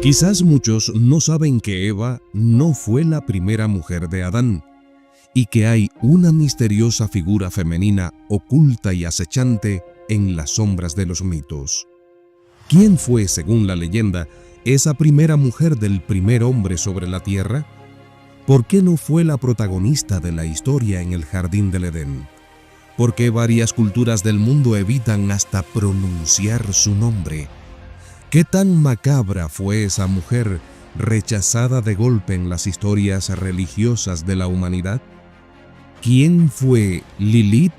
Quizás muchos no saben que Eva no fue la primera mujer de Adán y que hay una misteriosa figura femenina oculta y acechante en las sombras de los mitos. ¿Quién fue, según la leyenda, esa primera mujer del primer hombre sobre la tierra? ¿Por qué no fue la protagonista de la historia en el jardín del Edén? ¿Por qué varias culturas del mundo evitan hasta pronunciar su nombre? ¿Qué tan macabra fue esa mujer rechazada de golpe en las historias religiosas de la humanidad? ¿Quién fue Lilith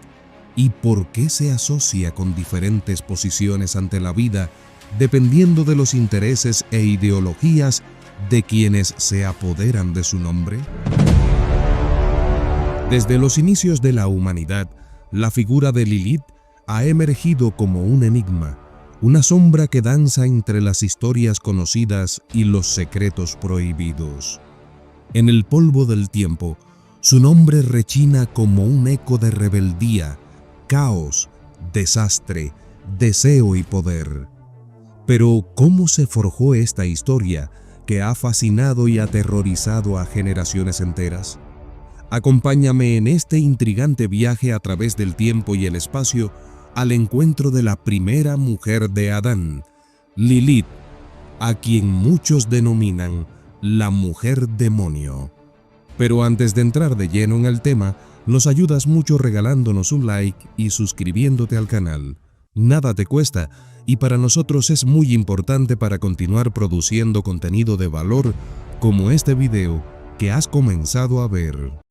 y por qué se asocia con diferentes posiciones ante la vida dependiendo de los intereses e ideologías de quienes se apoderan de su nombre? Desde los inicios de la humanidad, la figura de Lilith ha emergido como un enigma, una sombra que danza entre las historias conocidas y los secretos prohibidos. En el polvo del tiempo, su nombre rechina como un eco de rebeldía, caos, desastre, deseo y poder. Pero, ¿cómo se forjó esta historia que ha fascinado y aterrorizado a generaciones enteras? Acompáñame en este intrigante viaje a través del tiempo y el espacio al encuentro de la primera mujer de Adán, Lilith, a quien muchos denominan la mujer demonio. Pero antes de entrar de lleno en el tema, nos ayudas mucho regalándonos un like y suscribiéndote al canal. Nada te cuesta y para nosotros es muy importante para continuar produciendo contenido de valor como este video que has comenzado a ver.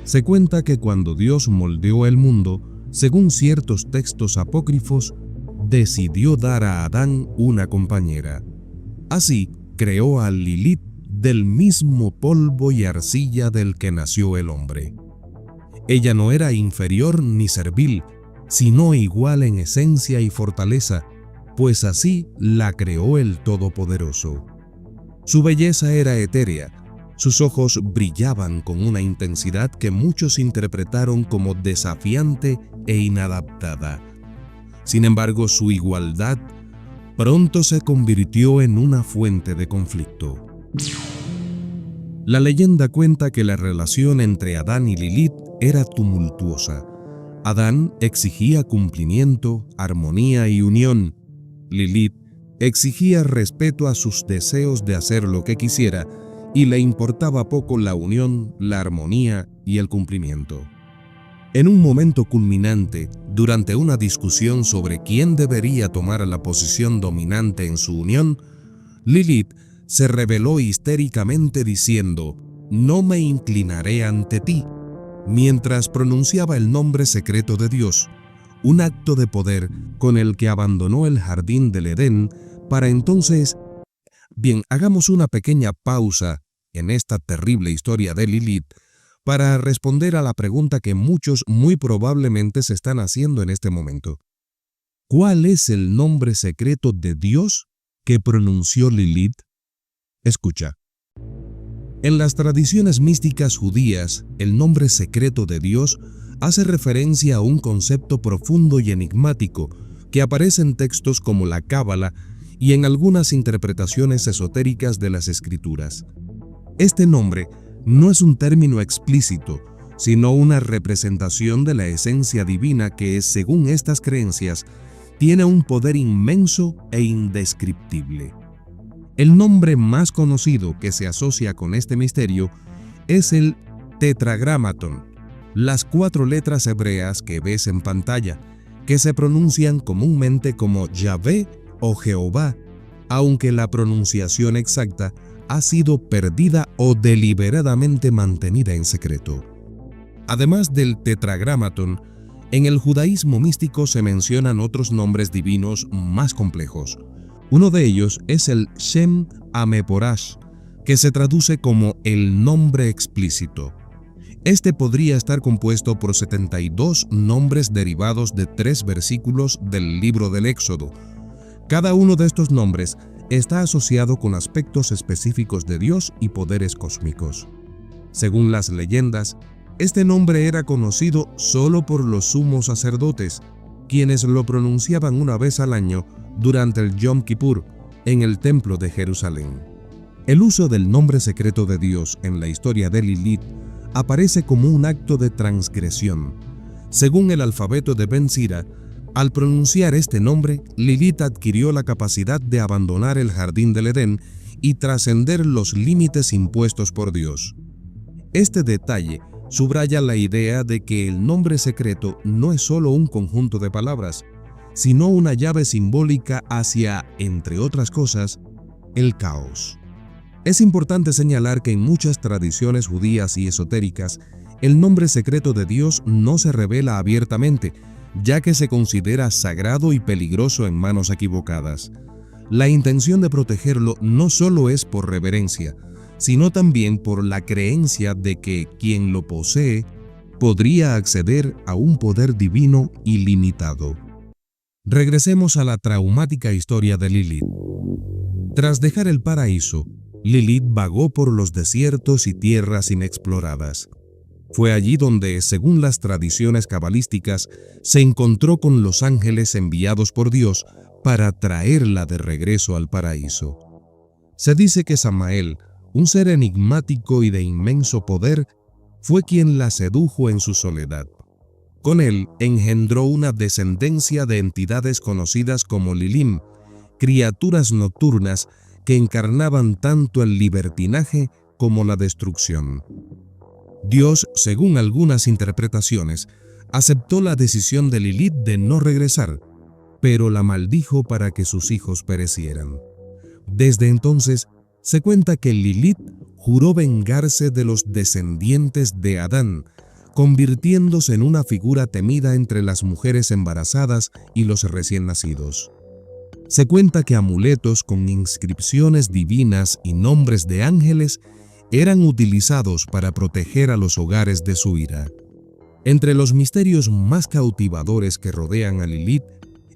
Se cuenta que cuando Dios moldeó el mundo, según ciertos textos apócrifos, decidió dar a Adán una compañera. Así, creó a Lilith del mismo polvo y arcilla del que nació el hombre. Ella no era inferior ni servil, sino igual en esencia y fortaleza, pues así la creó el Todopoderoso. Su belleza era etérea. Sus ojos brillaban con una intensidad que muchos interpretaron como desafiante e inadaptada. Sin embargo, su igualdad pronto se convirtió en una fuente de conflicto. La leyenda cuenta que la relación entre Adán y Lilith era tumultuosa. Adán exigía cumplimiento, armonía y unión. Lilith exigía respeto a sus deseos de hacer lo que quisiera y le importaba poco la unión, la armonía y el cumplimiento. En un momento culminante, durante una discusión sobre quién debería tomar la posición dominante en su unión, Lilith se rebeló histéricamente diciendo: «No me inclinaré ante ti», mientras pronunciaba el nombre secreto de Dios, un acto de poder con el que abandonó el jardín del Edén para entonces... Bien, hagamos una pequeña pausa en esta terrible historia de Lilith para responder a la pregunta que muchos muy probablemente se están haciendo en este momento. ¿Cuál es el nombre secreto de Dios que pronunció Lilith? Escucha. En las tradiciones místicas judías, el nombre secreto de Dios hace referencia a un concepto profundo y enigmático que aparece en textos como la Cábala y en algunas interpretaciones esotéricas de las Escrituras. Este nombre no es un término explícito, sino una representación de la esencia divina que, según estas creencias, tiene un poder inmenso e indescriptible. El nombre más conocido que se asocia con este misterio es el Tetragrámaton, las 4 letras hebreas que ves en pantalla, que se pronuncian comúnmente como Yahvé o Jehová, aunque la pronunciación exacta ha sido perdida o deliberadamente mantenida en secreto. Además del Tetragrámaton, en el judaísmo místico se mencionan otros nombres divinos más complejos. Uno de ellos es el Shem Ameporash, que se traduce como el nombre explícito. Este podría estar compuesto por 72 nombres derivados de 3 versículos del libro del Éxodo. Cada uno de estos nombres está asociado con aspectos específicos de Dios y poderes cósmicos. Según las leyendas, este nombre era conocido solo por los sumos sacerdotes, quienes lo pronunciaban una vez al año durante el Yom Kippur en el Templo de Jerusalén. El uso del nombre secreto de Dios en la historia de Lilith aparece como un acto de transgresión. Según el alfabeto de Ben Sira, al pronunciar este nombre, Lilith adquirió la capacidad de abandonar el jardín del Edén y trascender los límites impuestos por Dios. Este detalle subraya la idea de que el nombre secreto no es solo un conjunto de palabras, sino una llave simbólica hacia, entre otras cosas, el caos. Es importante señalar que en muchas tradiciones judías y esotéricas, el nombre secreto de Dios no se revela abiertamente, ya que se considera sagrado y peligroso en manos equivocadas. La intención de protegerlo no solo es por reverencia, sino también por la creencia de que quien lo posee podría acceder a un poder divino ilimitado. Regresemos a la traumática historia de Lilith. Tras dejar el paraíso, Lilith vagó por los desiertos y tierras inexploradas. Fue allí donde, según las tradiciones cabalísticas, se encontró con los ángeles enviados por Dios para traerla de regreso al paraíso. Se dice que Samael, un ser enigmático y de inmenso poder, fue quien la sedujo en su soledad. Con él engendró una descendencia de entidades conocidas como Lilim, criaturas nocturnas que encarnaban tanto el libertinaje como la destrucción. Dios, según algunas interpretaciones, aceptó la decisión de Lilith de no regresar, pero la maldijo para que sus hijos perecieran. Desde entonces, se cuenta que Lilith juró vengarse de los descendientes de Adán, convirtiéndose en una figura temida entre las mujeres embarazadas y los recién nacidos. Se cuenta que amuletos con inscripciones divinas y nombres de ángeles eran utilizados para proteger a los hogares de su ira. Entre los misterios más cautivadores que rodean a Lilith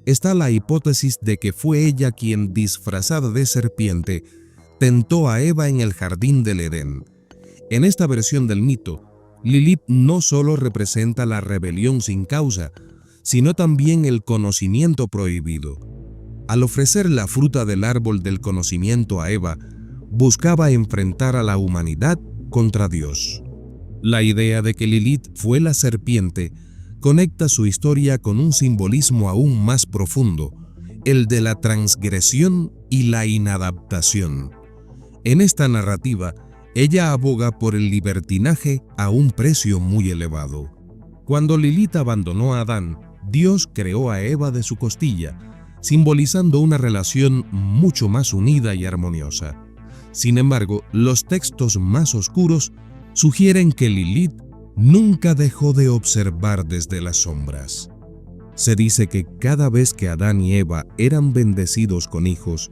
está la hipótesis de que fue ella quien, disfrazada de serpiente, tentó a Eva en el jardín del Edén. En esta versión del mito, Lilith no solo representa la rebelión sin causa, sino también el conocimiento prohibido. Al ofrecer la fruta del árbol del conocimiento a Eva, buscaba enfrentar a la humanidad contra Dios. La idea de que Lilith fue la serpiente conecta su historia con un simbolismo aún más profundo, el de la transgresión y la inadaptación. En esta narrativa, ella aboga por el libertinaje a un precio muy elevado. Cuando Lilith abandonó a Adán, Dios creó a Eva de su costilla, simbolizando una relación mucho más unida y armoniosa. Sin embargo, los textos más oscuros sugieren que Lilith nunca dejó de observar desde las sombras. Se dice que cada vez que Adán y Eva eran bendecidos con hijos,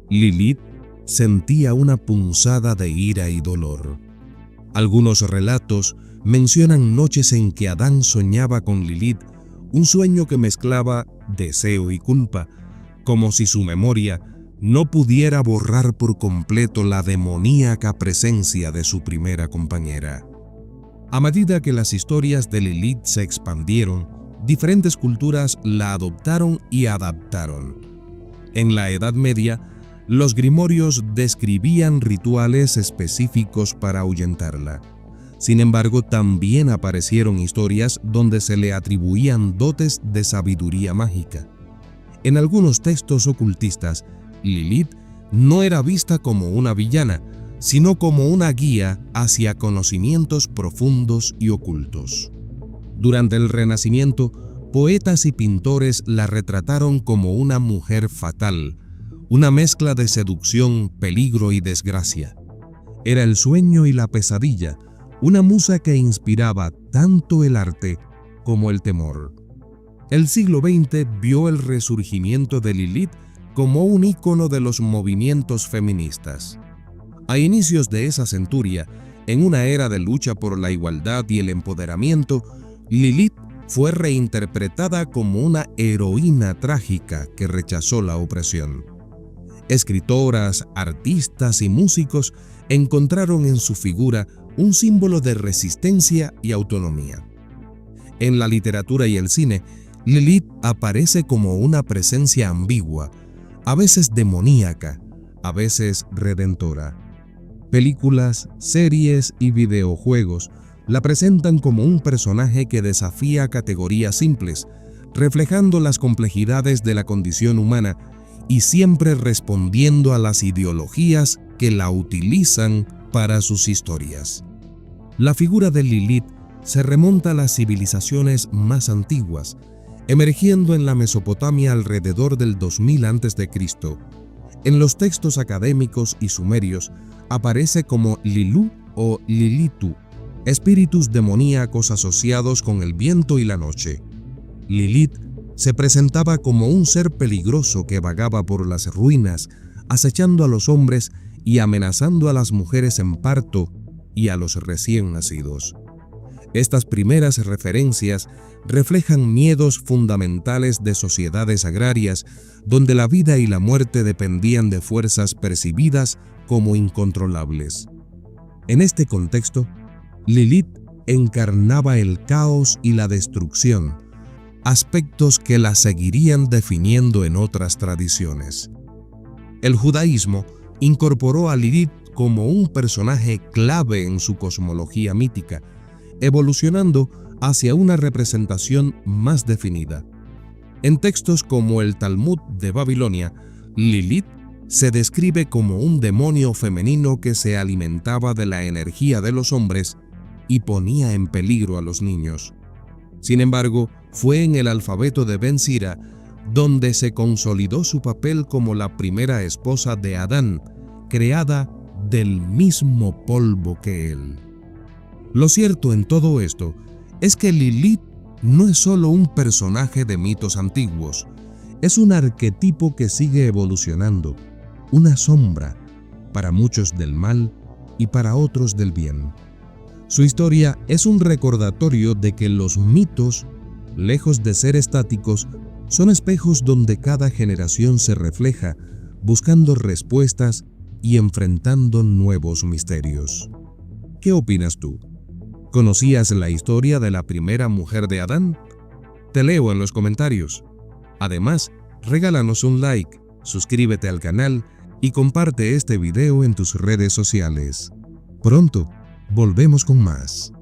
Lilith sentía una punzada de ira y dolor. Algunos relatos mencionan noches en que Adán soñaba con Lilith, un sueño que mezclaba deseo y culpa, como si su memoria no pudiera borrar por completo la demoníaca presencia de su primera compañera. A medida que las historias de Lilith se expandieron, diferentes culturas la adoptaron y adaptaron. En la Edad Media, los grimorios describían rituales específicos para ahuyentarla. Sin embargo, también aparecieron historias donde se le atribuían dotes de sabiduría mágica. En algunos textos ocultistas, Lilith no era vista como una villana, sino como una guía hacia conocimientos profundos y ocultos. Durante el Renacimiento, poetas y pintores la retrataron como una mujer fatal, una mezcla de seducción, peligro y desgracia. Era el sueño y la pesadilla, una musa que inspiraba tanto el arte como el temor. El siglo XX vio el resurgimiento de Lilith como un ícono de los movimientos feministas. A inicios de esa centuria, en una era de lucha por la igualdad y el empoderamiento, Lilith fue reinterpretada como una heroína trágica que rechazó la opresión. Escritoras, artistas y músicos encontraron en su figura un símbolo de resistencia y autonomía. En la literatura y el cine, Lilith aparece como una presencia ambigua, a veces demoníaca, a veces redentora. Películas, series y videojuegos la presentan como un personaje que desafía categorías simples, reflejando las complejidades de la condición humana y siempre respondiendo a las ideologías que la utilizan para sus historias. La figura de Lilith se remonta a las civilizaciones más antiguas, emergiendo en la Mesopotamia alrededor del 2000 a.C. En los textos académicos y sumerios aparece como Lilu o Lilitu, espíritus demoníacos asociados con el viento y la noche. Lilith se presentaba como un ser peligroso que vagaba por las ruinas, acechando a los hombres y amenazando a las mujeres en parto y a los recién nacidos. Estas primeras referencias reflejan miedos fundamentales de sociedades agrarias donde la vida y la muerte dependían de fuerzas percibidas como incontrolables. En este contexto, Lilith encarnaba el caos y la destrucción, aspectos que la seguirían definiendo en otras tradiciones. El judaísmo incorporó a Lilith como un personaje clave en su cosmología mítica, evolucionando hacia una representación más definida. En textos como el Talmud de Babilonia, Lilith se describe como un demonio femenino que se alimentaba de la energía de los hombres y ponía en peligro a los niños. Sin embargo, fue en el alfabeto de Ben Sira donde se consolidó su papel como la primera esposa de Adán, creada del mismo polvo que él. Lo cierto en todo esto es que Lilith no es solo un personaje de mitos antiguos, es un arquetipo que sigue evolucionando, una sombra, para muchos del mal y para otros del bien. Su historia es un recordatorio de que los mitos, lejos de ser estáticos, son espejos donde cada generación se refleja, buscando respuestas y enfrentando nuevos misterios. ¿Qué opinas tú? ¿Conocías la historia de la primera mujer de Adán? Te leo en los comentarios. Además, regálanos un like, suscríbete al canal y comparte este video en tus redes sociales. Pronto, volvemos con más.